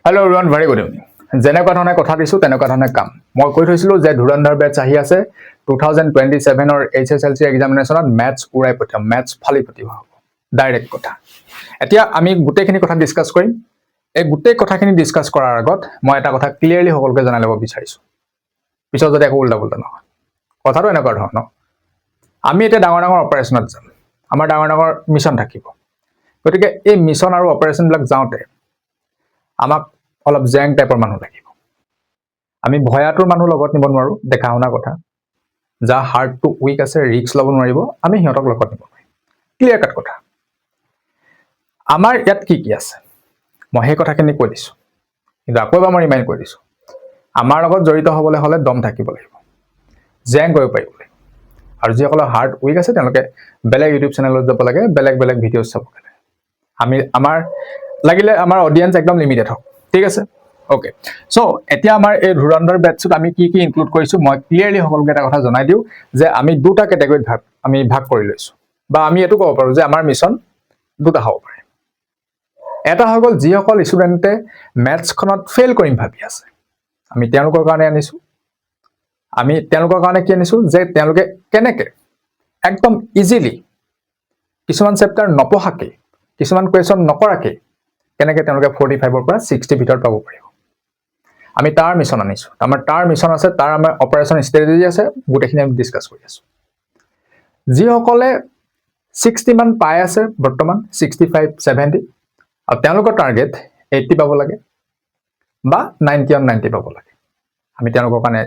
Hello everyone, very good evening. যেনেকুৱা ধৰণে কথা দিছো তেনেকুৱা ধৰণে কাম মই কৈ থৈছিলো যে ধুৰন্ধৰ বেচ আহি আছে 2027 অৰ HSLC এক্সামিনেশনত ম্যাথছ উৰাই পঠিয়াম ম্যাথছ ফালি পঠিওৱা হ'ব ডাইৰেক্ট কথা এতিয়া আমি গুটেখিনি কথা ডিসকাস কৰিম এই গুটে কথাখিনি ডিসকাস কৰাৰ আগত মই এটা কথা ক্লিয়াৰলি সকলোকে জনাই ল'ব বিচাৰিছো পিছত যদি একো উল্টা পুল্টা নহয় কথাটো এনেকুৱা ধৰণৰ আমি এটা ডাঙৰ ডাঙৰ অপাৰেচনত যাম আমাৰ ডাঙৰ ডাঙৰ মিশন থাকিব গতিকে এই মিশন আৰু অপাৰেচন বিলাক যাওঁতে আমাক অলপ জেং টাইপৰ মানুহ লাগিব আমি ভয়াটোৰ মানুহ লগত নিব নোৱাৰো দেখা শুনা কথা যা হাৰ্ট টু উইক আছে ৰিস্ক ল'ব নোৱাৰিব আমি হিয়তক লগত নিব পাৰিম ক্লিয়াৰ কাট কথা আমাৰ ইয়াত কি আছে মই সেই কথাখিনি কৈ দিছো কিন্তু আকৌ এবাৰ মই ৰিমাইন্ড কৰি দিছো আমাৰ লগত জড়িত হ'বলৈ হলে দম থাকিব লাগিব জেং কৰিব পাৰিব লাগিব আৰু যিসকলৰ হাৰ্ট উইক আছে তেওঁলোকে বেলেগ ইউটিউব চেনেলত যাব লাগে বেলেগ বেলেগ ভিডিঅ' চাব লাগে আমি আমাৰ লাগিলে আমাৰ অডিয়েন্স একদম লিমিটেড হওক ঠিক আছে ওকে সো এতিয়া আমাৰ এই ধুৰন্ধৰ বেটছত আমি কি ইনক্লুড কৰিছো মই ক্লিয়াৰলি সকলোকে এটা কথা জনাই দিও যে আমি দুটা ক্যাটাগৰীত ভাগ কৰি লৈছো বা আমি এটো ক'ব পাৰো যে আমাৰ মিশন দুটা হ'ব পাৰে এটা হৈ গ'ল যিসকল ষ্টুডেন্টে ম্যাথছ খনত ফেল কৰিম ভাবি আছে আমি তেওঁলোকৰ কাৰণে আনিছো আমি তেওঁলোকৰ কাৰণে কি আনিছো যে তেওঁলোকে কেনেকে একদম ইজিলি কিছুমান চেপ্টাৰ নপঢ়াকে কিছুমান কোৱেশ্চন নকৰাকে কেনেকে তেওঁলোকে 45 ৰ পৰা 60 ভিতৰত পাব পাৰিব আমি তাৰ মিশন আনিছো আমাৰ তাৰ মিশন আছে তাৰ আমাৰ অপাৰেচন ষ্ট্ৰেটেজি আছে গুটেখিনি আমি ডিসকাস কৰি আছো যিসকলে 60 মান পাই আছে বৰ্তমান 65 70 আৰু তেওঁলোকৰ টাৰ্গেট 80 পাব লাগে বা 90 on 90 পাব লাগে আমি তেওঁলোকৰ কাৰণে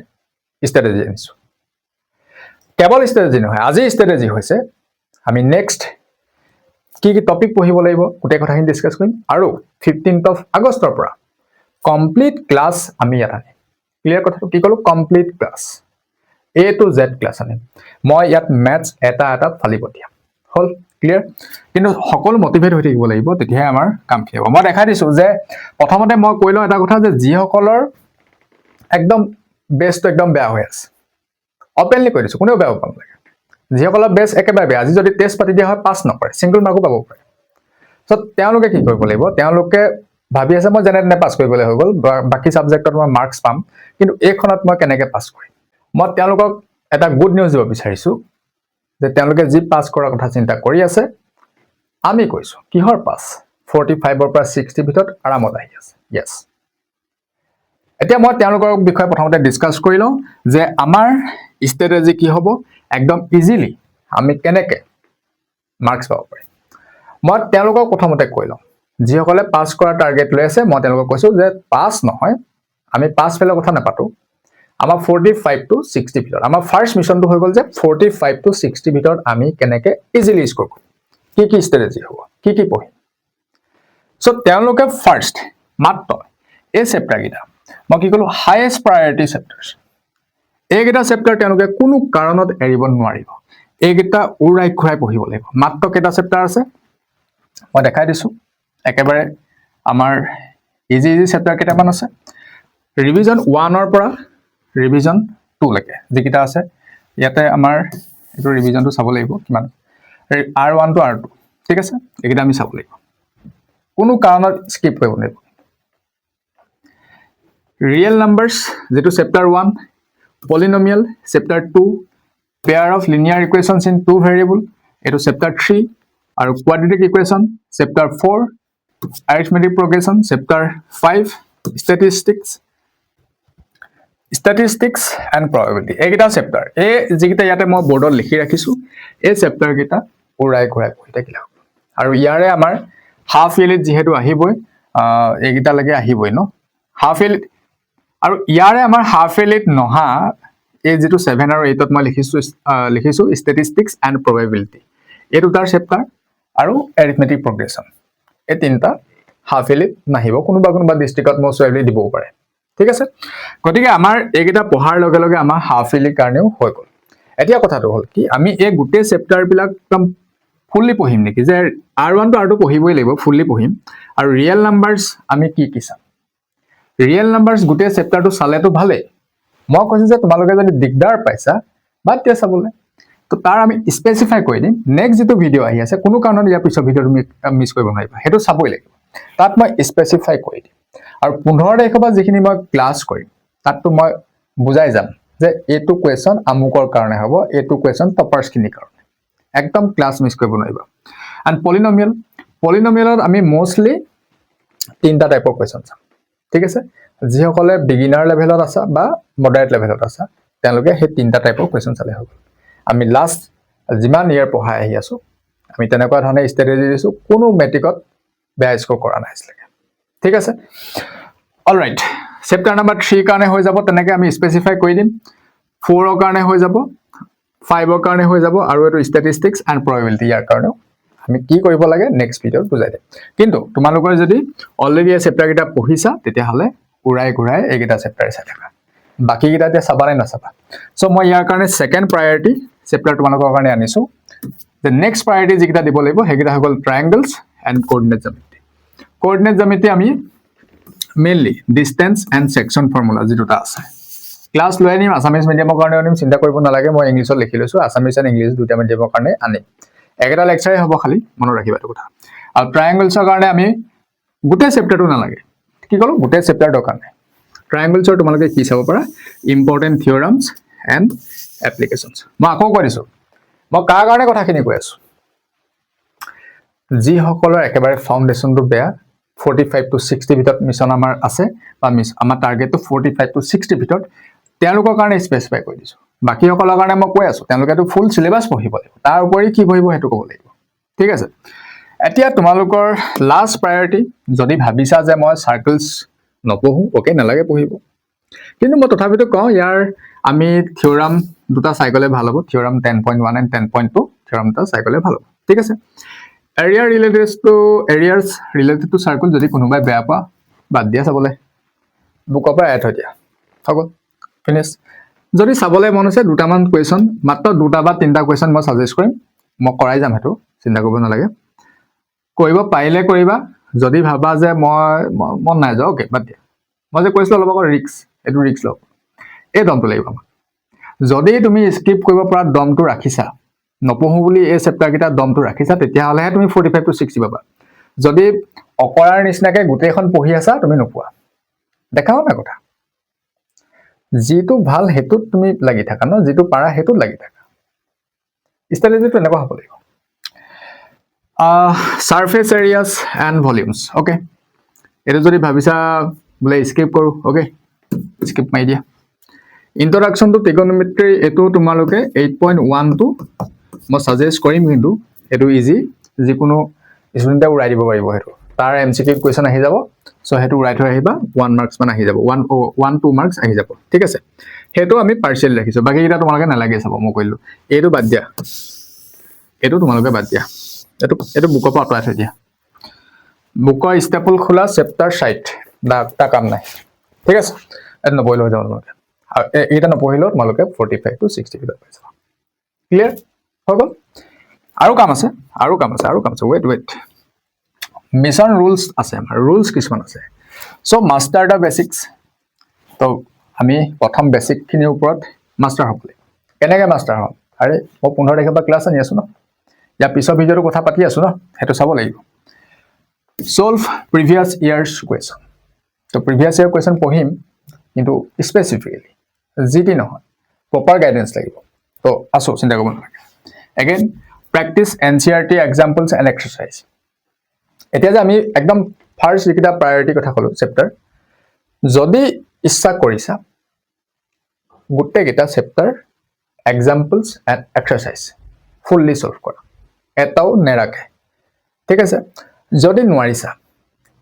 ষ্ট্ৰেটেজি আনিছো কেৱল ষ্ট্ৰেটেজি নহয় আজি ষ্ট্ৰেটেজি হৈছে আমি নেক্সট কি টপিক পঢ়িব লাগিব গুটে কথাখিনি ডিসকাস কৰিম আৰু 15th of আগষ্টৰ পৰা কমপ্লিট ক্লাস আমি ইয়াত আনিম ক্লিয়াৰ কথাটো কি কলো complete class A to Z class আনিম মই ইয়াত ম্যাথছ এটা ফালি পঠিয়াম হল ক্লিয়াৰ কিন্তু সকলো মোটিভেট হৈ থাকিব লাগিব তেতিয়া আমাৰ কাম কি হ'ব মই দেখাই দিছো যে প্ৰথমতে মই কৈলো এটা কথা যে যিসকলৰ একদম বেষ্ট একদম বেয়া হৈ আছে ওপেনলি কৈ দিছো কোনেও বেয়া পাব লাগে যিসকলৰ বেষ্ট একেবাৰে বেয়া আজি যদি টেষ্ট পাতি দিয়া হয় পাস নকৰে সিঙ্গল মাৰ্কো পাব পাৰে সো তেওঁলোকে কি কৰিব লাগিব তেওঁলোকে ভাবি আছে মই জেনে পাস কৰিবলৈ হৈ গল বাকি সাবজেক্টত মই মাৰ্কস পাম কিন্তু এইখনত মই কেনেকৈ পাস কৰিম মই তেওঁলোকক এটা গুড নিউজ দিব বিচাৰিছো যে তেওঁলোকে যি পাস কৰাৰ কথা চিন্তা কৰি আছে আমি কৈছো কিহৰ পাস 45 ৰ পৰা 60 ভিতৰত আৰামত আহি আছে yes এতিয়া মই তেওঁলোকৰ বিষয়ে প্ৰথমতে ডিসকাস কৰি লওঁ যে আমাৰ ষ্ট্ৰেটেজি কি হ'ব একদম ইজিলি আমি কেনেকৈ মাৰ্কস পাব পাৰিম মই তেওঁলোকক প্ৰথমতে কৈ লওঁ যিসকলে পাস কৰা টাৰ্গেট লৈ আছে মই তেওঁলোকক কৈছো যে পাস নহয় আমি পাস ফেলৰ কথা নাপাতো আমাৰ 45 to 60 ভিতৰত আমাৰ ফাৰ্স্ট মিশনটো হৈ গল যে 45 to 60 ভিতৰত আমি কেনেকৈ ইজিলি স্কোৰ কৰিম কি ষ্ট্ৰেটেজি হ'ব কি পঢ়িম সো তেওঁলোকে ফাৰ্স্ট মাত্ৰ এই চেপ্টাৰ গিটা মই কি কলো হাইয়েষ্ট প্ৰায়োৰিটি চেপ্টাৰছ এইকেইটা চেপ্টাৰ তেওঁলোকে কোনো কাৰণত এৰিব নোৱাৰিব এইকেইটা উৰাই ঘূৰাই পঢ়িব লাগিব মাত্ৰ কেইটা চেপ্টাৰ আছে মই দেখাই দিছো একেবাৰে আমাৰ ইজি চেপ্টাৰ কেইটামান আছে ৰিভিজন 1 ৰ পৰা ৰিভিজন 2 লৈকে যিকেইটা আছে ইয়াতে আমাৰ এটো ৰিভিজনটো চাব লাগিব কিমান R1 to R2 ঠিক আছে এইকেইটা আমি চাব লাগিব কোনো কাৰণত স্কিপ কৰিব লাগিব ৰিয়েল নাম্বাৰছ যেটো chapter 1 polynomial chapter 2 pair of linear equations in two variable এটো চেপ্টাৰ 3 আৰু quadratic equation chapter 4 arithmetic progression chapter 5 statistics and probability এইকেইটা চেপ্টাৰ এই যিকেইটা ইয়াতে মই বোৰ্ডত লিখি ৰাখিছো এই চেপ্টাৰ কেইটা উৰাই ঘূৰাই পঢ়ি থাকিলে আৰু ইয়াৰে আমাৰ হাফ ইয়েলিত যেহেতু আহিবই এইকেইটা লাগে আহিবই ন হাফ ইয়েলিত আৰু ইয়াৰে আমাৰ হাফ ইয়েলিত নহা এই যেটো 7 আৰু 8 ত মই লিখিছো statistics and probability এই দুটাৰ চেপ্টাৰ আৰু arithmetic progression এই তিনটা হাফ ইয়েলিত নাহিব কোনোবা ডিস্ট্ৰিক্টত মই সোৱালি দিব পাৰে ঠিক আছে গতিকে আমাৰ এইকেইটা পঢ়াৰ লগে লগে আমাৰ হাফ ইয়েলি কাৰণেও হৈ গল এতিয়া কথাটো হল কি আমি এই গুটে চেপ্টাৰ বিলাক একদম ফুললি পঢ়িম নেকি যে R1 to R2 পঢ়িবই লাগিব ফুললি পঢ়িম আৰু ৰিয়েল নাম্বাৰছ আমি কি চাম ৰিয়েল নাম্বাৰছ গুটে চেপ্টাৰটো চালেতো ভালে মই কৈছো যে তোমালোকে যদি দিগদাৰ পাইছা বাদ দিয়া চাবলৈ তো তাৰ আমি স্পেসিফাই কৰি দিম নেক্সট যেটো ভিডিও আহি আছে কোনো কাৰণত ইয়াৰ পিছৰ ভিডিও তুমি মিছ কৰিব নোৱাৰিবা হেতু চাবই লাগিব তাত মই স্পেসিফাই কৰি দিম আৰু 15 তাৰিখৰ পৰা যিখিনি মই ক্লাছ কৰিম তাততো মই বুজাই যাম যে এইটো কুৱেশ্যন আমুকৰ কাৰণে হ'ব, এইটো কুৱেশ্যন টপাৰ্ছখিনিৰ কাৰণে। একদম ক্লাছ মিছ কৰিব নোৱাৰিবা। এণ্ড পলিনমিয়েলত আমি মোষ্টলি 3টা টাইপৰ কুৱেশ্যন চাম, ঠিক আছে? যিসকলে বিগিনাৰ লেভেলত আছা বা মডাৰেট লেভেলত আছা তেওঁলোকে সেই 3টা টাইপৰ কুৱেশ্যন চালে হ'ব। আমি লাষ্ট যিমান ইয়াৰ পঢ়াই আহি আছোঁ আমি তেনেকুৱা ধৰণে ষ্ট্ৰেটেজি দিছোঁ, কোনো মেট্ৰিকত বেয়া স্ক'ৰ কৰা নাই আজিলৈকে, ঠিক আছে? অলৰাইট, চেপ্টাৰ নাম্বাৰ 3 কাৰণে হৈ যাব, তেনেকৈ আমি স্পেচিফাই কৰি দিম। 4ৰ কাৰণে হৈ যাব, 5ৰ কাৰণে হৈ যাব, আৰু এইটো ষ্টেটিষ্টিক্স এণ্ড প্ৰবেবিলিটি ইয়াৰ কাৰণেও আমি কি কৰিব লাগে নেক্সট ভিডিঅ'ত বুজাই দিম। কিন্তু তোমালোকৰ যদি অলৰেডি এই চেপ্টাৰকেইটা পঢ়িছা তেতিয়াহ'লে ঘূৰাই এইকেইটা চেপ্টাৰে চাই থাকা, বাকীকেইটা এতিয়া চাবা নে নাচাবা। চ' মই ইয়াৰ কাৰণে ছেকেণ্ড প্ৰায়ৰিটি চেপ্টাৰ তোমালোকৰ কাৰণে আনিছোঁ। যে নেক্সট প্ৰায়ৰিটি যিকেইটা দিব লাগিব সেইকেইটা হৈ গ'ল ট্ৰায়েংগলছ এণ্ড কোঅৰ্ডিনেট জ্যামিতি। কোঅৰ্ডিনেট জ্যামিতি আমি mainly distance and section formula যি দুটা আছে ক্লাছ লৈ আনিম, আছামিজ মিডিয়ামৰ কাৰণে আনিম, চিন্তা কৰিব নালাগে, মই ইংলিছত লিখি লৈছোঁ, আছামিজ এণ্ড ইংলিছ দুটা মিডিয়ামৰ কাৰণে আনিম। একেটা লেকচাৰে হ'ব, খালি মনত ৰাখিবা এইটো কথা। আৰু ট্ৰায়েংগলছৰ কাৰণে আমি গোটেই চেপ্টাৰটো নালাগে, কি ক'লো গোটেই চেপ্টাৰ দৰকাৰ নাই। ট্ৰায়েংগলছৰ তোমালোকে কি চাব পাৰা, ইম্পৰ্টেণ্ট থিয়ৰামছ এণ্ড এপ্লিকেশ্যনছ। মই আকৌ কৈ দিছোঁ, মই কাৰ কাৰণে কথাখিনি কৈ আছোঁ, যিসকলৰ একেবাৰে ফাউণ্ডেশ্যনটো বেয়া, 45 to 60 ভিতৰত মিছন আমাৰ আছে, বা আমাৰ টাৰ্গেটটো 45 to 60 ভিতৰত, তেওঁলোকৰ কাৰণে স্পেচিফাই কৰি দিছোঁ। বাকীসকলৰ কাৰণে মই কৈ আছোঁ তেওঁলোকেতো ফুল চিলেবাছ পঢ়িব লাগিব, তাৰ উপৰি কি পঢ়িব সেইটো ক'ব লাগিব, ঠিক আছে? এতিয়া তোমালোকৰ লাষ্ট প্ৰায়ৰিটি, যদি ভাবিছা যে মই চাৰ্কলছ নপঢ়োঁ, অ'কে, নালাগে পঢ়িব, কিন্তু মই তথাপিতো কওঁ ইয়াৰ আমি থিয়ৰাম দুটা চাই গ'লে ভাল হ'ব। থিয়ৰাম 10.1 এণ্ড 10.2 থিয়ৰাম দুটা চাই গ'লে ভাল হ'ব, ঠিক আছে? এৰিয়াৰ্ছ ৰিলেটেড টু চাৰ্কল যদি কোনোবাই বেয়া পোৱা বাদ দিয়া, চাবলৈ বুকৰ পৰা এড হৈ দিয়া, হ'ব, ফিনিছ। যদি চাবলৈ মন আছে দুটামান কুৱেশ্যন, মাত্ৰ 2টা বা 3টা কুৱেশ্যন মই ছাজেষ্ট কৰিম, মই কৰাই যাম, সেইটো চিন্তা কৰিব নালাগে। কৰিব পাৰিলে কৰিবা, যদি ভাবা যে মই মন নাই যোৱা, অ'কে, বাদ দিয়া। মই যে কৈছিলোঁ অলপ আগত ৰিক্স, এইটো ৰিক্স লওক, এই দমটো লাগিব আমাক। যদি তুমি স্কিপ কৰিব পৰা দমটো ৰাখিছা, নপঢ়োঁ বুলি এই চেপ্টাৰকেইটা দমটো ৰাখিছা, তেতিয়াহ'লেহে তুমি 45 to 60 পাবা। যদি অকৰাৰ নিচিনাকৈ গোটেইখন পঢ়ি আছা তুমি নোপোৱা। দেখাও না কথা, যিটো ভাল সেইটোত তুমি লাগি থাকা ন, যিটো পাৰা সেইটোত লাগি থাকা। ষ্ট্ৰেটেজিটো এনেকুৱা হ'ব লাগিব। সাৰফেচ এৰিয়াছ এণ্ড ভলিউমছ, অ'কে, এইটো যদি ভাবিছা বোলে স্কিপ কৰোঁ, অ'কে, স্কিপ মাৰি দিয়া। ইন্ট্ৰডাকশ্যন টু ট্ৰিগনমেট্ৰি, এইটো তোমালোকে 8.1টো মই ছাজেষ্ট কৰিম, কিন্তু এইটো ইজি, যিকোনো ষ্টুডেণ্টে উৰাই দিব পাৰিব, সেইটো তাৰ MCQ কুৱেশ্যন আহি যাব। চ' সেইটো উৰাই থৈ আহিবা, 1 marks মান আহি যাব, 1-2 marks আহি যাব, ঠিক আছে? সেইটো আমি পাৰ্চিয়েলি ৰাখিছোঁ, বাকীকেইটা তোমালোকে নালাগে চাব, মই কৰিলোঁ। এইটো বাদ দিয়া, এইটো তোমালোকে বাদ দিয়া, এইটো বুকৰ পৰা আঁতৰাই থৈ দিয়া। বুকৰ ষ্টেপল খোলা চেপ্টাৰ 60, তাৰ কাম নাই, ঠিক আছে? এইটো নপঢ়িলেও হৈ যাব তোমালোকে, আৰু এইকেইটা নপঢ়িলেও তোমালোকে 45 to 60 ভিতৰত পাই যাবা। ক্লিয়াৰ হৈ গ'ল? আৰু কাম আছে, ৱেইট। মিছন ৰুলছ আছে, আমাৰ ৰুলছ কিছুমান আছে। চ' মাষ্টাৰ দ্য বেচিক্স, তো আমি প্ৰথম বেচিকখিনিৰ ওপৰত মাষ্টাৰ হ'ব লাগিব। কেনেকৈ মাষ্টাৰ হ'ম? আৰে মই 15 তাৰিখৰ পৰা ক্লাছ আনি আছোঁ ন, ইয়াৰ পিছৰ ভিডিঅ'টো কথা পাতি আছোঁ ন, সেইটো চাব লাগিব। ছল্ভ প্ৰিভিয়াছ ইয়াৰ্ছ কুৱেশ্যন, তো প্ৰিভিয়াছ ইয়াৰ কুৱেশ্যন পঢ়িম, কিন্তু স্পেচিফিকেলি যি টি নহয়, প্ৰপাৰ গাইডেঞ্চ লাগিব। তো আছোঁ, চিন্তা কৰিব নালাগে। Again practice NCERT examples and exercise. এতিয়া যে আমি একদম ফাৰ্ষ্ট যিকেইটা প্ৰায়ৰিটিৰ কথা ক'লোঁ চেপ্টাৰ, যদি ইচ্ছা কৰিছা গোটেইকেইটা chapter examples and exercise fully solve কৰা, এটাও নেৰাখে, ঠিক আছে? যদি নোৱাৰিছা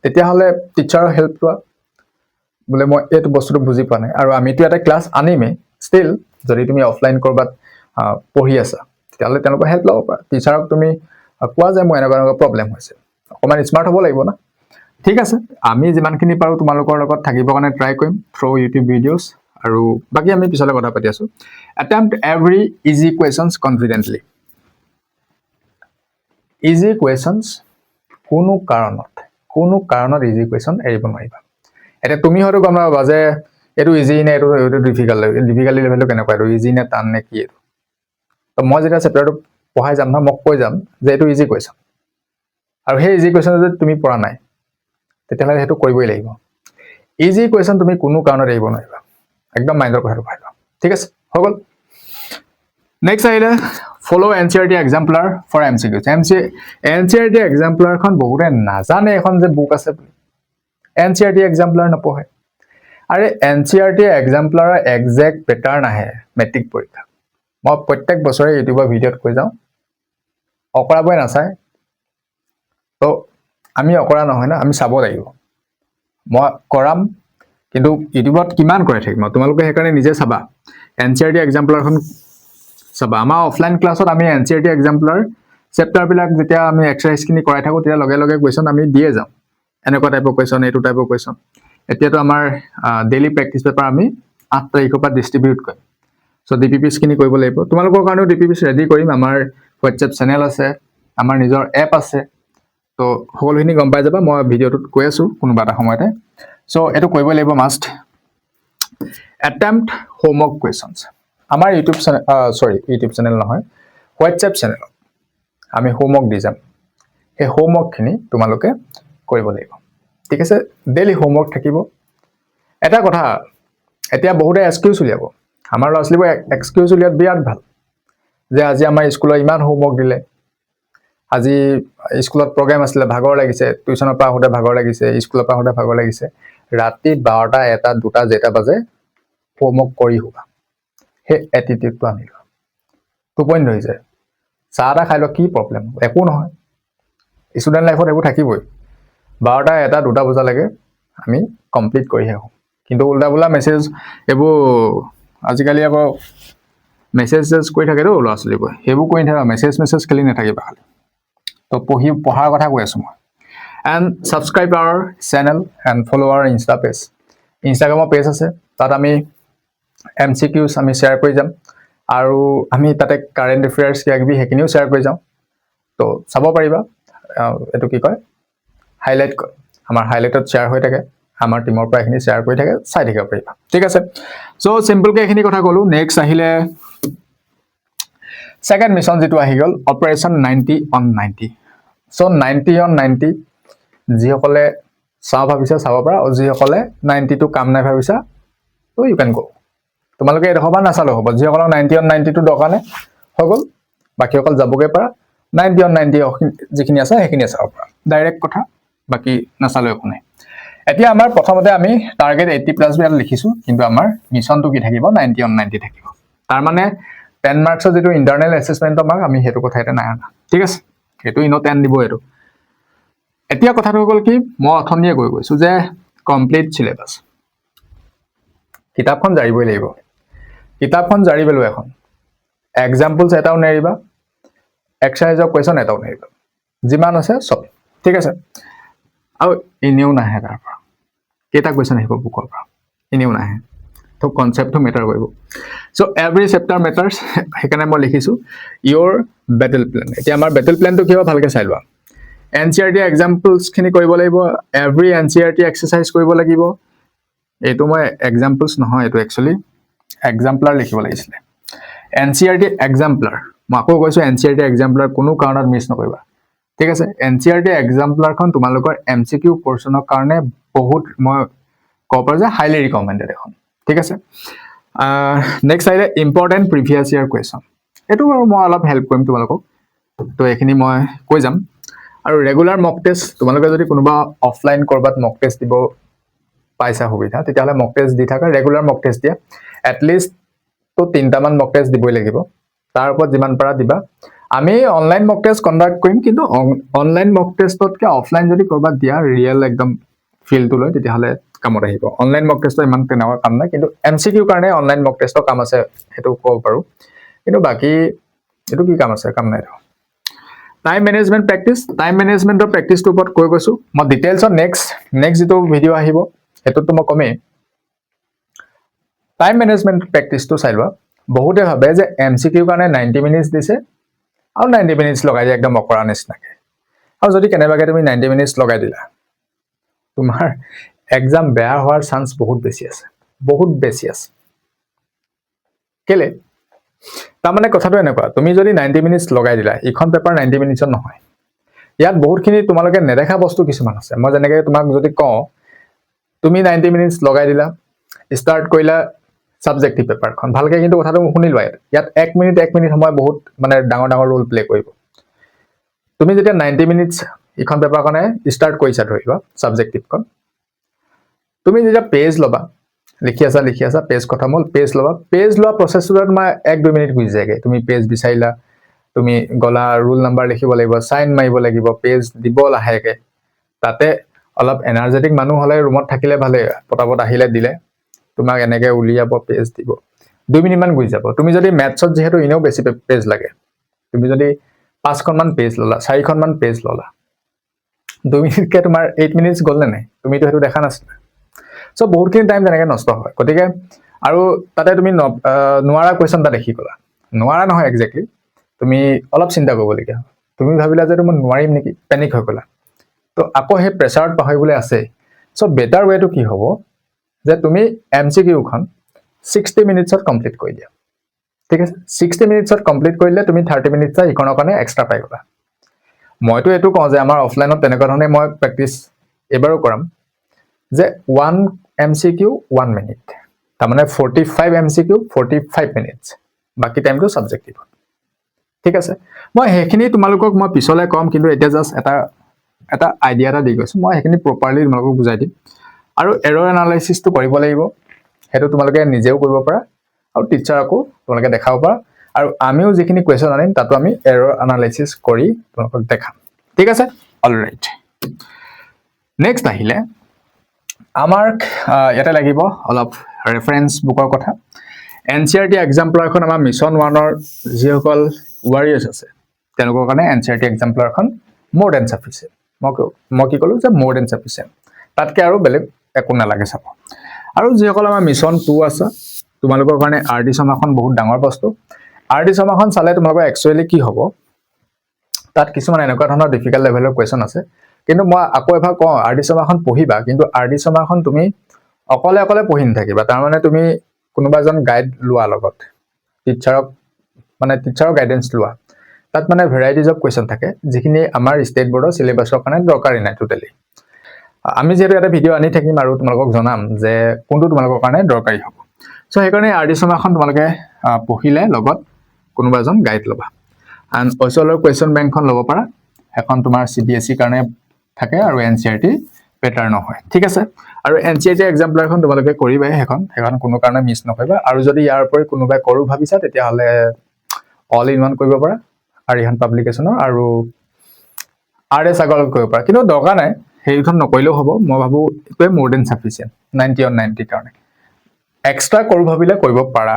তেতিয়াহ'লে টিচাৰৰ হেল্প লোৱা, বোলে মই এইটো বস্তুটো বুজি পোৱা নাই, আৰু আমিতো এটা ক্লাছ আনিমেই, ষ্টিল যদি তুমি অফলাইন ক'ৰবাত পঢ়ি আছা তেতিয়াহ'লে তেওঁলোকৰ হেল্প ল'ব পাৰা। টিচাৰক তুমি কোৱা যে মোৰ এনেকুৱা প্ৰব্লেম হৈছে, অকণমান স্মাৰ্ট হ'ব লাগিব না, ঠিক আছে? আমি যিমানখিনি পাৰোঁ তোমালোকৰ লগত থাকিবৰ কাৰণে ট্ৰাই কৰিম থ্ৰু ইউটিউব ভিডিঅ'ছ, আৰু বাকী আমি পিছলৈ কথা পাতি আছোঁ। Attempt every easy questions confidently. Easy questions কোনো কাৰণত ইজি কুৱেশ্যন এৰিব নোৱাৰিবা। এতিয়া তুমি হয়তো গম নাপাবা যে এইটো ইজি নে এইটো ডিফিকাল্টি লেভেলটো কেনেকুৱা, এইটো ইজি নে টান নে কি এইটো। তো মই যেতিয়া চেপ্টাৰটো পঢ়াই যাম নহয়, মই কৈ যাম যে এইটো ইজি কুৱেশ্যন, আৰু সেই ইজি কুৱেশ্যন যদি তুমি পৰা নাই তেতিয়াহ'লে সেইটো কৰিবই লাগিব। ইজি কুৱেশ্যন তুমি কোনো কাৰণত এৰিব নোৱাৰিবা একদম মাইণ্ডৰ কথাটো ভাই লোৱা ঠিক আছে হৈ গ'ল নেক্সট আহিলে ফলো NCERT এক্সাম্পলাৰ ফৰ MCQs NCERT এক্সাম্পলাৰখন বহুতে নাজানে এখন যে বুক আছে বুলি NCERT এক্সাম্পলাৰ নপঢ়ে আৰে NCERT এক্সাম্পলাৰৰ এক্সাক্ট পেটাৰ্ণ আহে মেট্ৰিক পৰীক্ষা মই প্ৰত্যেক বছৰে ইউটিউবৰ ভিডিঅ'ত কৈ যাওঁ অকৰাবই নাচায় তো আমি অকৰা নহয় না আমি চাব লাগিব মই কৰাম কিন্তু ইউটিউবত কিমান কৰে থাকিম তোমালোকে সেইকাৰণে নিজে চাবা NCERT এক্সাম্পলাৰখন চাবা আমাৰ অফলাইন ক্লাছত আমি NCERT এক্সাম্পলাৰ চেপ্টাৰবিলাক যেতিয়া আমি এক্সাৰচাইজখিনি কৰাই থাকোঁ তেতিয়া লগে লগে কুৱেশ্যন আমি দিয়ে যাওঁ এনেকুৱা টাইপৰ কুৱেশ্যন এইটো টাইপৰ কুৱেশ্যন এতিয়াতো আমাৰ ডেইলি প্ৰেক্টিছ পেপাৰ আমি 8 তাৰিখৰ পৰা ডিষ্ট্ৰিবিউট কৰিম চ' DPPsখিনি কৰিব লাগিব তোমালোকৰ কাৰণেও DPPs ৰেডি কৰিম আমাৰ হোৱাটছএপ চেনেল আছে আমাৰ নিজৰ এপ আছে তো সকলোখিনি গম পাই যাবা মই ভিডিঅ'টোত কৈ আছোঁ কোনোবা এটা সময়তে চ' এইটো কৰিব লাগিব মাষ্ট এটেম্প্ট হোমৱৰ্ক কুৱেশ্যনছ আমাৰ ইউটিউব চেনেল নহয় হোৱাটছএপ চেনেলত আমি হোমৱৰ্ক দি যাম সেই হোমৱৰ্কখিনি তোমালোকে কৰিব লাগিব ঠিক আছে ডেইলি হোমৱৰ্ক থাকিব এটা কথা এতিয়া বহুতে এক্সকিউজ উলিয়াব আমাৰ ল'ৰা ছোৱালীবোৰ এক্সকিউজ উলিয়াত বিৰাট ভাল যে আজি আমাৰ স্কুলত ইমান হোমৱৰ্ক দিলে আজি স্কুলত প্ৰগ্ৰেম আছিলে ভাগৰ লাগিছে টিউচনৰ পৰা আহোঁতে ভাগৰ লাগিছে স্কুলৰ পৰা আহোঁতে ভাগৰ লাগিছে ৰাতি 12টা 1টা 2টা যেটা বাজে হোমৱৰ্ক কৰি হোৱা সেই এটিটিউডটো আনি লোৱা টোপনি ধৰি যায় চাহ এটা খাই লোৱা কি প্ৰব্লেম একো নহয় ষ্টুডেণ্ট লাইফত এইবোৰ থাকিবই 12টা 1টা 2টা বজালৈকে আমি কমপ্লিট কৰিহে আহোঁ কিন্তু উল্টা বোলা মেছেজ এইবোৰ আজিকালি আকৌ মেছেজ কৰি থাকেতো ল'ৰা ছোৱালীবোৰে সেইবোৰ কৰি নাথাকা মেছেজ খেলি নাথাকিবা খালি তো পঢ়াৰ কথা কৈ আছোঁ মই and subscribe our channel and follow' our insta page ইনষ্টাগ্ৰামৰ পেজ আছে তাত আমি MCQs আমি শ্বেয়াৰ কৰি যাম আৰু আমি তাতে কাৰেণ্ট এফেয়াৰ্ছ কিবাকিবি সেইখিনিও শ্বেয়াৰ কৰি যাওঁ তো চাব পাৰিবা এইটো কি কয় হাইলাইট কয় আমাৰ হাইলাইটত শ্বেয়াৰ হৈ থাকে আমাৰ টিমৰ পৰা এইখিনি শ্বেয়াৰ কৰি থাকে চাই থাকিব পাৰিবা ঠিক আছে চ' চিম্পলকৈ এইখিনি কথা ক'লোঁ নেক্সট আহিলে ছেকেণ্ড মিছন যিটো আহি গ'ল অপাৰেশ্যন 90/90 চ' 90/90 যিসকলে চাওঁ ভাবিছা চাব পাৰা আৰু যিসকলে 90টো কাম নাই ভাবিছা তো ইউ কেন গ' তোমালোকে এডোখৰ পৰা নাচালেও হ'ব যিসকলৰ 90/90টো দৰকাৰ নাই হৈ গ'ল বাকীসকল যাবগৈ পাৰা 90/90 যিখিনি আছে সেইখিনি চাব পাৰা ডাইৰেক্ট কথা বাকী নাচালেও একো নাই এতিয়া আমাৰ প্ৰথমতে আমি টাৰ্গেট 80+ ইয়াত লিখিছোঁ কিন্তু আমাৰ মিছনটো কি থাকিব 90/90 থাকিব তাৰ মানে 10 মাৰ্কছৰ যিটো ইণ্টাৰনেল এছেছমেণ্টৰ মাৰ্ক আমি সেইটো কথা এতিয়া নাই অনা ঠিক আছে সেইটো ইনো 10 দিব এইটো এতিয়া কথাটো হৈ গ'ল কি মই অথনিয়ে কৈ গৈছোঁ যে কমপ্লিট চিলেবাছ কিতাপখন জাৰিবই লাগিব কিতাপখন জাৰি পেলো এখন এক্সাম্পলছ এটাও নেৰিবা এক্সাৰচাইজৰ কুৱেশ্যন এটাও নেৰিবা যিমান আছে চব ঠিক আছে আৰু এনেও নাহে তাৰ পৰা কেইটা কুৱেশ্যন আহিব বুকৰ পৰা এনেও নাহে তো কনচেপ্টটো মেটাৰ কৰিব চ' এভৰি চেপ্টাৰ মেটাৰ্ছ সেইকাৰণে মই লিখিছোঁ ইয়'ৰ বেটেল প্লেন এতিয়া আমাৰ বেটেল প্লেনটো কি হয় ভালকৈ চাই লোৱা NCERT এক্সাম্পলছখিনি কৰিব লাগিব এভৰি NCERT এক্সাৰচাইজ কৰিব লাগিব এইটো মই এক্সাম্পলছ নহয় এইটো একচুৱেলি এক্সাম্পলাৰ লিখিব লাগিছিলে NCERT এক্সাম্পলাৰ মই আকৌ কৈছোঁ NCERT এক্সাম্পলাৰ কোনো কাৰণত মিছ নকৰিবা ঠিক আছে NCERT এক্সাম্পলাৰখন তোমালোকৰ MCQ পৰ্চনৰ কাৰণে বহুত মই ক'ব পাৰোঁ যে হাইলি ৰিকমেণ্ডেড এখন ঠিক আছে নেক্সট আহিলে ইম্পৰ্টেণ্ট প্ৰিভিয়াছ ইয়াৰ কুৱেশ্যন এইটো বাৰু মই অলপ হেল্প কৰিম তোমালোকক তো এইখিনি মই কৈ যাম আৰু ৰেগুলাৰ মক টেষ্ট তোমালোকে যদি কোনোবা অফলাইন ক'ৰবাত মক টেষ্ট দিব পাইছা সুবিধা তেতিয়াহ'লে মক টেষ্ট দি থাকা ৰেগুলাৰ মক টেষ্ট দিয়া এটলিষ্ট তো 3টামান মক টেষ্ট দিবই লাগিব তাৰ ওপৰত যিমান পাৰা দিবা আমি অনলাইন মক টেষ্ট কণ্ডাক্ট কৰিম কিন্তু অনলাইন মক টেষ্টতকৈ অফলাইন যদি ক'ৰবাত দিয়া ৰিয়েল একদম ফিলটো লৈ তেতিয়াহ'লে কামত আহিব অনলাইন মক টেষ্টৰ ইমান তেনেকুৱা কাম নাই কিন্তু MCQ কাৰণে অনলাইন মক টেষ্টৰ কাম আছে সেইটো ক'ব পাৰোঁ কিন্তু বাকী এইটো কি কাম আছে কাম নাই টাইম মেনেজমেণ্ট টাইম মেনেজমেণ্টৰ প্ৰেক্টিছটোৰ ওপৰত কৈ গৈছোঁ মই ডিটেইলছত নেক্সট যিটো ভিডিঅ' আহিব সেইটোতো মই কমেই টাইম মেনেজমেণ্ট প্ৰেক্টিছটো চাই লোৱা বহুতে ভাবে যে MCQ কাৰণে 90 মিনিটছ দিছে আৰু 90 মিনিটছ লগাই দিয়ে একদম অকৰা নিচিনাকৈ আৰু যদি কেনেবাকৈ তুমি 90 মিনিটছ লগাই দিলা তোমাৰ এক্সাম বেয়া হোৱাৰ চান্স বহুত বেছি আছে কেলে তাৰমানে কথাটো এনেকুৱা তুমি যদি 90 মিনিটছ লগাই দিলা ইখন পেপাৰ 90 মিনিটছত নহয় ইয়াত বহুতখিনি তোমালোকে নেদেখা বস্তু কিছুমান আছে মই যেনেকৈ তোমাক যদি কওঁ তুমি 90 মিনিটছ লগাই দিলা ষ্টাৰ্ট কৰিলা সাবজেক্টিভ পেপাৰখন ভালকে কিন্তু কথাটো শুনি লোৱা ইয়াত 1 মিনিট সময় বহুত মানে ডাঙৰ ৰোল প্লে কৰিব তুমি যেতিয়া 90 মিনিটছ ইখন পেপাৰখনে ষ্টাৰ্ট কৰিছা ধৰিবা সাবজেক্টিভখন তুমি যেতিয়া পেজ লবা লিখি আছা পেজ খতম হল পেজ লবা পেজ লোৱা প্ৰসেছটো তোমাৰ 1-2 মিনিট গুচি যায়গে তুমি পেজ বিচাৰিলা তুমি গলা ৰোল নাম্বাৰ লিখিব লাগিব সাইন মাৰিব লাগিব পেজ দিব লাহেকে তাতে অলপ এনাৰ্জেটিক মানুহ হলে ৰুমত থাকিলে ভালে পটাপট আহিলে দিলে তোমাক এনেকে উলিয়াব পেজ দিব 2 মিনিট মান গুচি যাব তুমি যদি ম্যাথছত যেহেতু ইনেও বেছি পেজ লাগে তুমি যদি 5খন মান পেজ ললা 4খন মান পেজ ললা 2 মিনিটকে তোমাৰ 8 মিনিটছ গল নাই তুমিতো হেতু দেখা নাছিলা সো বহুতখিনি টাইম তেনেকে নষ্ট হয় গতিকে আৰু তাতে তুমি নোৱাৰা কোৱেশ্চন এটা দেখি গলা নোৱাৰা নহয় এক্স্যাক্টলি তুমি অলপ চিন্তা কৰিবলগীয়া তুমি ভাবিলা যে মই নোৱাৰিম নেকি পেনিক হৈ গলা তো আকৌ হে প্ৰেছাৰত পাহৰিবলৈ আছে সো বেটাৰ ওয়েটো কি হ'ব যে তুমি এমসিকিউ খন 60 মিনিটছত কমপ্লিট কৰি দিয়া ঠিক আছে 60 মিনিটছত কমপ্লিট কৰিলে তুমি 30 মিনিটছ ইকনৰ কাৰণে এক্সট্ৰা পাই গলা মইতো এটো কওঁ যে আমাৰ অফলাইনত তেনেকুৱা ধৰণে মই প্ৰেক্টিস এবাৰো কৰাম যে 1 MCQ 1 মিনিট তাৰ মানে 45 MCQ 45 মিনিটছ বাকি টাইমটো সাবজেক্টিভ ঠিক আছে মই হেখিনি তোমালোকক মই পিছলে কম কিন্তু এটা জাস্ট এটা আইডিয়া এটা দি গৈছো মই হেখিনি প্ৰপাৰলি তোমালোকক বুজাই দিম আৰু এৰৰ এনালাইসিসটো কৰিব লাগিব হেতু তোমালোকে নিজেও কৰিব পাৰা আৰু টিচাৰকো তোমালোকে দেখাব পাৰা আৰু আমিও যিখিনি কোৱেশ্চন আনিম তাতো আমি এৰৰ এনালাইসিস কৰি তোমালোকক দেখাম ঠিক আছে অলৰাইট নেক্সট আহিলে আমাৰ ইয়াতে লাগিব অলপ ৰেফাৰেন্স বুকৰ কথা এনচিআৰটি এক্সাম্পলাৰখন আমাৰ মিছন 1ৰ যিসকল ৱাৰিয়াৰ্ছ আছে তেওঁলোকৰ কাৰণে এনচিআৰটি এক্সাম্পলাৰখন more than sufficient মই কি কলো যে more than sufficient তাতকে আৰু বেলেগ একো নালাগে চাব আৰু যিসকল আমাৰ মিছন 2 আছে তোমালোকৰ কাৰণে আৰডি সমাখন বহুত ডাঙৰ বস্তু আৰডি সমাখন চালে তোমালোকৰ একচুয়ালি কি হ'ব তাত কিছুমান এনেকুৱা ধৰণৰ ডিফিকাল্ট লেভেলৰ কোৱেশ্চন আছে কিন্তু মই আকৌ এবাৰ কওঁ আৰডি সমাখন পঢ়িবা কিন্তু আৰডি সমাখন তুমি অকলে পঢ়ি নাথাকিবা তাৰ মানে তুমি কোনোবা এজন গাইড লোৱা লগত টিচাৰৰ গাইডেন্স লোৱা তাত মানে ভেৰাইটিজ অফ কোৱেশ্চন থাকে যিখিনি আমাৰ ষ্টেট বোৰ্ডৰ সিলেবাসৰ কাৰণে দৰকাৰী নাই টোটালি আমি যেহেতু এটা ভিডিও আনি থাকিম আৰু তোমালোকক জনাম যে কোনটো তোমালোকৰ কাৰণে দৰকাৰী হ'ব সো সেইকাৰণে আৰডি সমাখন তোমালোকে পঢ়িলে লগত কোনোবা এজন গাইড লবা and অলসো কোৱেশ্চন বেংকখন লব পাৰা এখন তোমাৰ সিবিএসই কাৰণে থাকে আৰু এনচিআৰটি প্যাটাৰ্ন হয় ঠিক আছে আৰু এনচিআৰটি এক্সাম্পলাৰখন তোমালোকে কৰিবাই এখন কোনো কাৰণে মিছ নকৰিবা আৰু যদি ইয়াৰ উপৰি কোনোবাই কৰো ভাবিছা তেতিয়া হলে অল ইন ওয়ান কৰিব পাৰা আৰিহান পাব্লিকেশনৰ আৰু আৰএস আগল কৰিব পাৰা কিন্তু দৰকাৰ নাই সেইখন নকৰিলেও হ'ব মই ভাবো ইটোৱে more than sufficient 90 on 90 কাৰণে এক্সট্ৰা কৰো ভাবিলে কৰিব পাৰা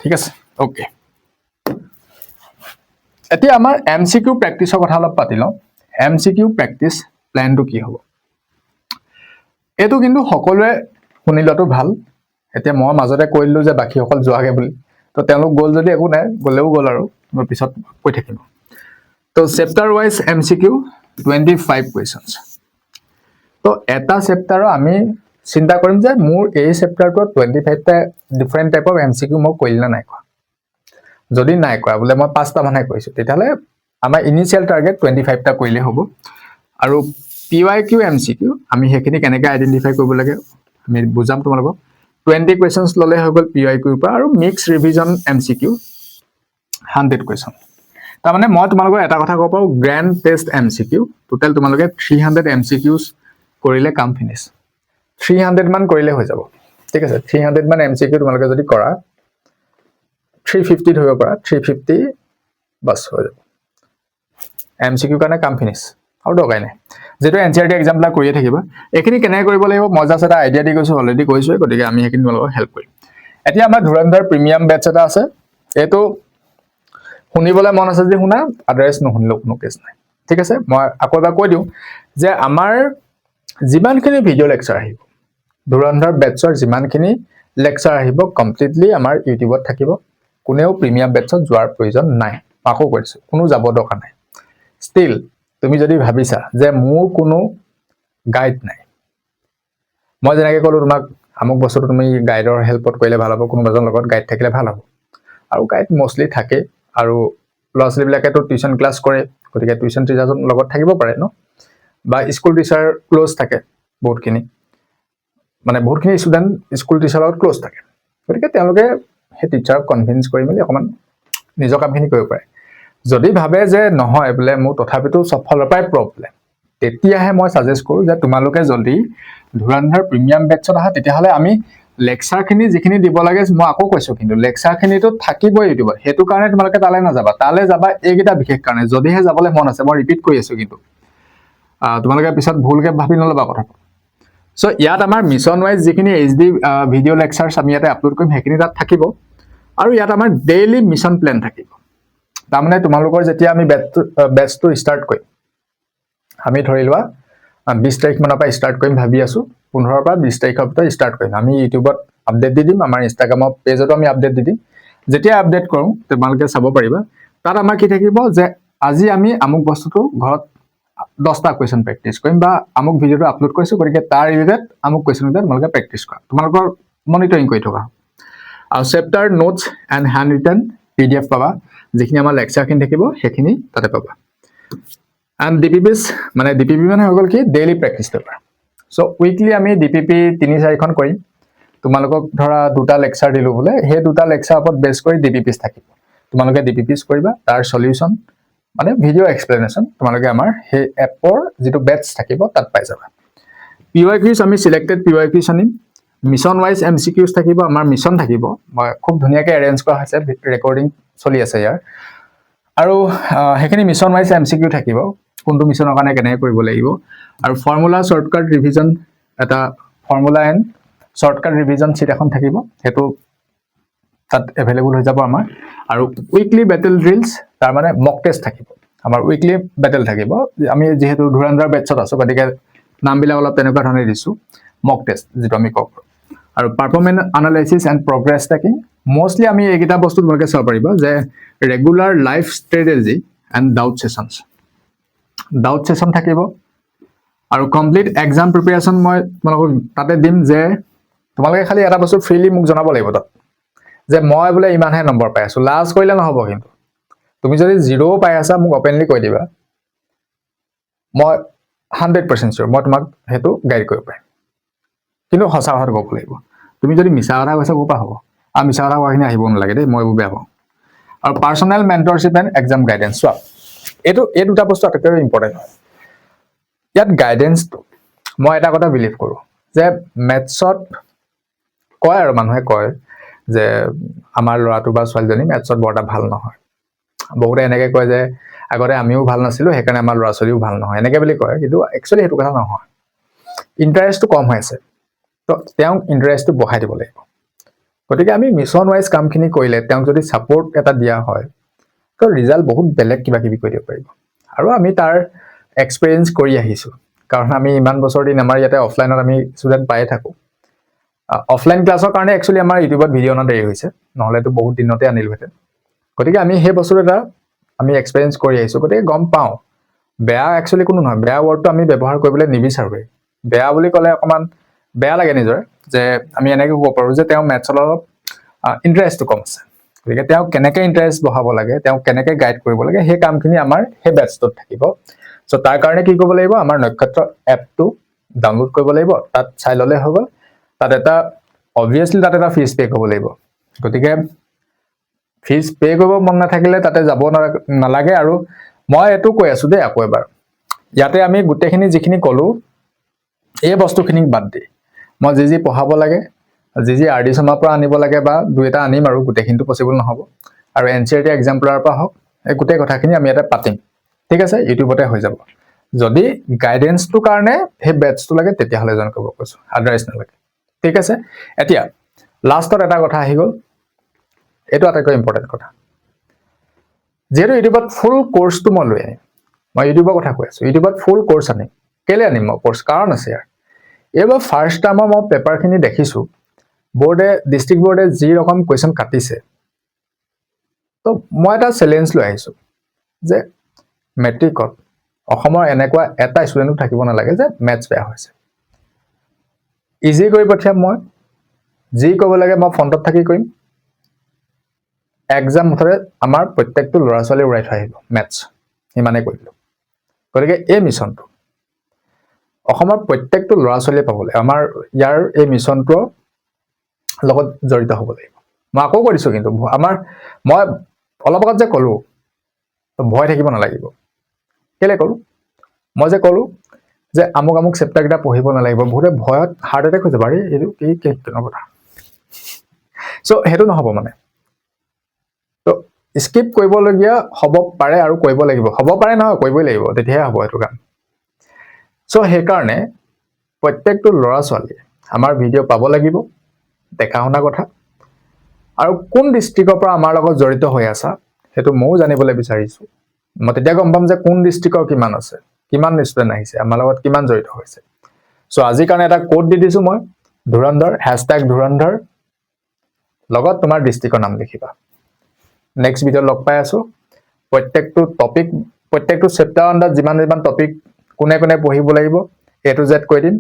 ঠিক আছে ওকে এতিয়া আমাৰ এমসিকিউ প্ৰেক্টিছৰ কথা অলপ পাতি লওঁ এমসিকিউ প্ৰেক্টিছ প্ল্যানটো কি হ'ব এটো কিন্তু সকলোৱে শুনিলটো ভাল এতিয়া মই মাজতে কৈলো যে বাকি সকল যোৱাগে বুলি তো তেওঁলোক গল যদি একো নাই গলেও গল আৰু মই পিছত কৈ থাকিম তো চেপ্টাৰ ওয়াইজ এমসিকিউ 25 কোৱেশ্চনছ তো এটা চেপ্টাৰৰ আমি চিন্তা কৰিম যে মোৰ এই চেপ্টাৰটোত 25 টা ডিফাৰেন্ট টাইপ অফ এমসিকিউ মই কইল না নাই কোৱা যদি নাই কোৱা বলে মই 5টা মানে কৈছো তেতিয়ালে আমাৰ ইনিশিয়াল টাৰ্গেট 25 টা কইলে হ'ব আৰু পিওয়াইকিউ এমসিকিউ আমি হেখিনি কেনেকৈ আইডেন্টিফাই কৰিব লাগে আমি বুজাম তোমালোকক 20 কোৱেশ্চনছ ললে হৈ গল পিওয়াইকিউৰ পৰা আৰু মিক্স ৰিভিজন এমসিকিউ 100 কোৱেশ্চন তাৰ মানে মই তোমালোকক এটা কথা কব পাও গ্ৰ্যান্ড টেষ্ট এমসিকিউ টোটাল তোমালোকে 300 এমসিকিউস কৰিলে কাম ফিনিশ 300 মান কৰিলে হৈ যাব ঠিক আছে 300 মান এমসিকিউ তোমালোকে যদি কৰা 350 ধৰিব পাৰা 350 বাস হৈ যাব এমসিকিউ কাৰণে কাম ফিনিশ আৰু দৰকাই নাই যেটো এনচিআৰটি এক্সাম্পলাৰ কৰিয়ে থাকিবা এখিনি কেনে কৰিব লাগিব মই জাস্ট এটা আইডিয়া দি গৈছো অলৰেডি কৈছো গতিকে আমি হেখিনি তোমালোকক হেল্প কৰিম এতিয়া আমাৰ ধুৰন্ধৰ প্ৰিমিয়াম বেটচ এটা আছে এটো শুনিবলৈ মন আছে যে শুনা আদাৰেছ নহনিলেও কোনো কেছ নাই ঠিক আছে মই আকৌ এবাৰ কৈ দিও যে আমাৰ যিমানখিনি ভিডিও লেকচাৰ আহিব ধুৰন্ধৰ বেটছৰ যিমানখিনি লেকচাৰ আহিব কমপ্লিটলি আমাৰ ইউটিউবত থাকিব কোনেও প্ৰিমিয়াম বেটছত যোৱাৰ প্ৰয়োজন নাই আকৌ কৈছো কোনো যাব দৰকাৰ নাই ষ্টিল তুমি যদি ভাবিছা যে মোৰ কোনো গাইড নাই মই যেনেকৈ কলো তোমাক আমুক বছৰ তুমি গাইডৰ হেল্পত কৰিলে ভাল হ'ব কোনোবাজন লগত গাইড থাকিলে ভাল হ'ব আৰু গাইড মোস্টলি থাকে আৰু লছলি বিলাকে তো টিউশন ক্লাস কৰে গতিকে টিউশন টিচাৰৰ লগত থাকিব পাৰে ন বা স্কুল টিচাৰ ক্লোজ থাকে বহুতখিনি মানে বহুতখিনি ষ্টুডেণ্ট স্কুল টিচাৰৰ লগত ক্ল'জ থাকে গতিকে তেওঁলোকে সেই টিচাৰক কনভিন্স কৰি মেলি অকণমান নিজৰ কামখিনি কৰিব পাৰে যদি ভাবে যে নহয় বোলে মোৰ তথাপিতো চব ফালৰ পৰাই প্ৰব্লেম তেতিয়াহে মই সাজেষ্ট কৰোঁ যে তোমালোকে যদি ধুৰন্ধৰ প্ৰিমিয়াম বেটছত আহা তেতিয়াহ'লে আমি লেকচাৰখিনি যিখিনি দিব লাগে মই আকৌ কৈছোঁ কিন্তু লেকচাৰখিনিতো থাকিবই ইউটিউবত সেইটো কাৰণে তোমালোকে তালৈ নাযাবা তালৈ যাবা এইকেইটা বিশেষ কাৰণে যদিহে যাবলৈ মন আছে মই ৰিপিট কৰি আছোঁ কিন্তু তোমালোকে পিছত ভুলকৈ ভাবি নল'বা কথাটো চ' ইয়াত আমাৰ মিছন ৱাইজ যিখিনি HD ভিডিঅ' লেকচাৰ্ছ আমি ইয়াতে আপলোড কৰিম সেইখিনি তাত থাকিব আৰু ইয়াত আমাৰ ডেইলি মিছন প্লেন থাকিব তাৰমানে তোমালোকৰ যেতিয়া আমি বেটছটো ষ্টাৰ্ট কৰিম আমি ধৰি লোৱা 20 তাৰিখ মানৰ পৰা ষ্টাৰ্ট কৰিম ভাবি আছোঁ 15 পৰা 20 তাৰিখৰ ভিতৰত ষ্টাৰ্ট কৰিম আমি ইউটিউবত আপডেট দি দিম আমাৰ ইনষ্টাগ্ৰামৰ পেজতো আমি আপডেট দি দিম যেতিয়া আপডেট কৰোঁ তোমালোকে চাব পাৰিবা তাত আমাৰ কি থাকিব যে আজি আমি আমুক বস্তুটো ঘৰত 10টা কুৱেশ্যন প্ৰেক্টিছ কৰিম বা আমুক ভিডিঅ'টো আপলোড কৰিছোঁ গতিকে তাৰ ৰিলেটেড আমুক কুৱেশ্যনকেইটা তোমালোকে প্ৰেক্টিছ কৰা তোমালোকৰ মনিটৰিং কৰি থকা আৰু chapter notes and hand written PDF পাবা যিখিনি আমাৰ লেকচাৰখিনি থাকিব সেইখিনি তাতে পাবা এণ্ড DPPs মানে DPP মানে হৈ গ'ল কি ডেইলি প্ৰেক্টিছ পেপাৰ চ' উইকলি আমি DPP 3-4খন কৰিম তোমালোকক ধৰা 2টা লেকচাৰ দিলোঁ বোলে সেই 2টা লেকচাৰ ওপৰত বেছ কৰি DPPs থাকিব তোমালোকে DPPs কৰিবা তাৰ সলিউশ্যন মানে ভিডিঅ' এক্সপ্লেনেশ্যন তোমালোকে আমাৰ সেই এপৰ যিটো বেটছ থাকিব তাত পাই যাবা PYQs আমি চিলেক্টেড PYQs আনিম মিছন ৱাইজ MCQs থাকিব আমাৰ মিছন থাকিব মই খুব ধুনীয়াকৈ এৰেঞ্জ কৰা হৈছে ৰেকৰ্ডিং চলি আছে ইয়াৰ আৰু সেইখিনি মিছন ৱাইজ MCQ থাকিব কোনটো মিছনৰ কাৰণে কেনেকৈ কৰিব লাগিব আৰু ফৰ্মুলা শ্বৰ্টকাট ৰিভিজন এটা formula and shortcut revision sheet এখন থাকিব সেইটো তাত এভেইলেবল হৈ যাব আমাৰ আৰু উইকলি বেটেল ড্ৰিলছ তাৰ মানে মক টেষ্ট থাকিব আমাৰ উইকলি বেটেল থাকিব আমি যিহেতু ধুৰন্ধৰ বেটছত আছোঁ গতিকে নামবিলাক অলপ তেনেকুৱা ধৰণে দিছোঁ মক টেষ্ট যিটো আমি কওঁ আৰু performance analysis and progress tracking mostly আমি এইকেইটা বস্তু তোমালোকে চাব পাৰিবা যে regular life strategy and doubt session থাকিব আৰু কমপ্লিট এক্সাম প্ৰিপেৰেশ্যন মই তোমালোকক তাতে দিম যে তোমালোকে খালি এটা বস্তু ফ্ৰীলি মোক জনাব লাগিব তাত যে মই বোলে ইমানহে নম্বৰ পাই আছোঁ লাজ কৰিলে নহ'ব কিন্তু তুমি যদি 0 পাই আছা মোক অপেনলি কৈ দিবা মই 100% চিয়'ৰ মই তোমাক সেইটো গাইড কৰিব পাৰিম কিন্তু সঁচা কথাটো ক'ব লাগিব তুমি যদি মিছা কথা কৈছা ক'ৰ পৰা হ'ব আৰু মিছা কথা কোৱাখিনি আহিব নালাগে দেই মই এইবোৰ বেয়া পাওঁ আৰু personal mentorship and exam guidance চোৱা এই দুটা বস্তু আটাইতকৈ ইম্পৰ্টেণ্ট হয় ইয়াত গাইডেঞ্চটো মই এটা কথা বিলিভ কৰোঁ যে মেথছত কয় আৰু মানুহে কয় যে আমাৰ ল'ৰাটো বা ছোৱালীজনী মেথছত বৰ এটা ভাল নহয় বহুতে এনেকৈ কয় যে আগতে আমিও ভাল নাছিলোঁ সেইকাৰণে আমাৰ ল'ৰা ছোৱালীও ভাল নহয় এনেকৈ বুলি কয় কিন্তু একচুৱেলি সেইটো কথা নহয় ইণ্টাৰেষ্টটো কম হৈ আছে তো তেওঁক ইণ্টাৰেষ্টটো বঢ়াই দিব লাগিব গতিকে আমি মিছন ৱাইজ কামখিনি কৰিলে তেওঁক যদি ছাপৰ্ট এটা দিয়া হয় তো ৰিজাল্ট বহুত বেলেগ কিবা কিবি কৰি দিব পাৰিব আৰু আমি তাৰ এক্সপিৰিয়েঞ্চ কৰি আহিছোঁ কাৰণ আমি ইমান বছৰ দিন আমাৰ ইয়াতে অফলাইনত আমি ষ্টুডেণ্ট পায়ে থাকোঁ অফলাইন ক্লাছৰ কাৰণে একচুৱেলি আমাৰ ইউটিউবত ভিডিঅ' অনা দেৰি হৈছে নহ'লেতো বহুত দিনতে আনিলোহেঁতেন গতিকে আমি সেই বস্তুটো এটা আমি এক্সপিৰিয়েঞ্চ কৰি আহিছোঁ গতিকে গম পাওঁ বেয়া একচুৱেলি কোনো নহয় বেয়া ৱৰ্ডটো আমি ব্যৱহাৰ কৰিবলৈ নিবিচাৰোঁৱেই বেয়া বুলি ক'লে অকণমান বেয়া লাগে নিজৰ যে আমি এনেকৈ ক'ব পাৰোঁ যে তেওঁ মেথছত অলপ ইণ্টাৰেষ্টটো কম আছে গতিকে তেওঁক কেনেকৈ ইণ্টাৰেষ্ট বঢ়াব লাগে তেওঁক কেনেকৈ গাইড কৰিব লাগে সেই কামখিনি আমাৰ সেই বেটছটোত থাকিব চ' তাৰ কাৰণে কি কৰিব লাগিব আমাৰ নক্ষত্ৰ এপটো ডাউনলোড কৰিব লাগিব তাত চাই ল'লে হৈ গ'ল তাত এটা অবভিয়াছলি তাত এটা ফিজ পে' কৰিব লাগিব গতিকে ফিজ পে' কৰিব মন নাথাকিলে তাতে যাব নালাগে আৰু মই এইটো কৈ আছোঁ দেই আকৌ এবাৰ ইয়াতে আমি গোটেইখিনি যিখিনি ক'লোঁ এই বস্তুখিনিক বাদ দি মই যি পঢ়াব লাগে যি RD শৰ্মাৰ পৰা আনিব লাগে বা 2-এটা আনিম আৰু গোটেইখিনিতো পচিবল নহ'ব আৰু NCERT এক্সাম্পলাৰৰ পৰা হওক এই গোটেই কথাখিনি আমি ইয়াতে পাতিম ঠিক আছে ইউটিউবতে হৈ যাব যদি গাইডেঞ্চটোৰ কাৰণে সেই বেটছটো লাগে তেতিয়াহ'লে জইন কৰিব কৈছোঁ আদাৰৱাইজ নালাগে ঠিক আছে এতিয়া লাষ্টত এটা কথা আহি গ'ল এইটো আটাইতকৈ ইম্পৰ্টেণ্ট কথা যিহেতু ইউটিউবত ফুল কোৰ্চটো মই লৈ আহিম মই ইউটিউবৰ কথা কৈ আছোঁ ইউটিউবত ফুল কোৰ্চ আনিম কেলৈ আনিম মই কোৰ্চ কাৰণ আছে ইয়াৰ এইবাৰ ফাৰ্ষ্ট টাইমৰ মই পেপাৰখিনি দেখিছোঁ ডিষ্ট্ৰিক্ট বোৰ্ডে যি ৰকম কুৱেশ্যন কাটিছে তো মই এটা চেলেঞ্জ লৈ আহিছোঁ যে মেট্ৰিকত অসমৰ এনেকুৱা এটা ষ্টুডেণ্টো থাকিব নালাগে যে মেথছ বেয়া হৈছে ইজি কৰি পঠিয়াম মই যি ক'ব লাগে মই ফ্ৰণ্টত থাকি কৰিম এক্সাম মুঠতে আমাৰ প্ৰত্যেকটো ল'ৰা ছোৱালী উৰাই থৈ আহিব মেথছ সিমানেই কৰিলোঁ গতিকে এই মিছনটো অসমৰ প্ৰত্যেকটো ল'ৰা ছোৱালীয়ে পাব লাগে আমাৰ ইয়াৰ এই মিছনটোৰ লগত জড়িত হ'ব লাগিব মই আকৌ কৈ দিছোঁ কিন্তু মই অলপ আগত যে ক'লোঁ ভয় থাকিব নালাগিব কেলে ক'লোঁ মই যে ক'লোঁ যে আমুক চেপ্টাৰকেইটা পঢ়িব নালাগিব বহুতে ভয়ত হাৰ্ট এটেক হৈ যাব আৰে এইটো কি কেনেকুৱা কথা চ' সেইটো নহ'ব মানে তো স্কিপ কৰিবলগীয়া হ'ব পাৰে আৰু কৰিব লাগিব হ'ব পাৰে নহয় কৰিবই লাগিব তেতিয়াহে হ'ব এইটো কাম চ' সেইকাৰণে প্ৰত্যেকটো ল'ৰা ছোৱালীয়ে আমাৰ ভিডিঅ' পাব লাগিব দেখা শুনা কথা আৰু কোন ডিষ্ট্ৰিক্টৰ পৰা আমাৰ লগত জড়িত হৈ আছা সেইটো ময়ো জানিবলৈ বিচাৰিছোঁ মই তেতিয়া গম পাম যে কোন ডিষ্ট্ৰিক্টৰ কিমান আছে কিমান ষ্টুডেণ্ট আহিছে আমাৰ লগত কিমান জড়িত হৈছে চ' আজিৰ কাৰণে এটা কোড দি দিছোঁ মই ধুৰন্ধৰ #ধুৰন্ধৰ লগত তোমাৰ ডিষ্ট্ৰিক্টৰ নাম লিখিবা নেক্সট ভিডিঅ'ত লগ পাই আছোঁ প্ৰত্যেকটো টপিক প্ৰত্যেকটো চেপ্টাৰ আণ্ডাৰত যিমান টপিক কোনে পঢ়িব লাগিব A to Z কৈ দিম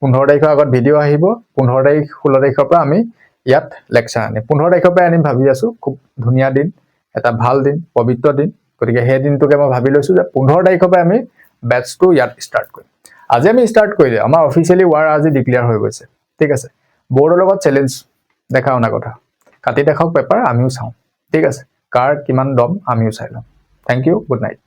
15 তাৰিখৰ আগত ভিডিঅ' আহিব 15 তাৰিখ 16 তাৰিখৰ পৰা আমি ইয়াত লেকচাৰ আনিম 15 তাৰিখৰ পৰা আনিম ভাবি আছোঁ খুব ধুনীয়া দিন এটা ভাল দিন পবিত্ৰ দিন গতিকে সেই দিনটোকে মই ভাবি লৈছোঁ যে 15 তাৰিখৰ পৰা আমি বেটছটো ইয়াত ষ্টাৰ্ট কৰিম আজি আমি ষ্টাৰ্ট কৰিলে আমাৰ অফিচিয়েলি ৱাৰ আজি ডিক্লেয়াৰ হৈ গৈছে ঠিক আছে বৰ্ডৰ লগত চেলেঞ্জ দেখা শুনা কথা কাটি দেখাওক পেপাৰ আমিও চাওঁ ঠিক আছে কাৰ কিমান দম আমিও চাই লওঁ থেংক ইউ গুড নাইট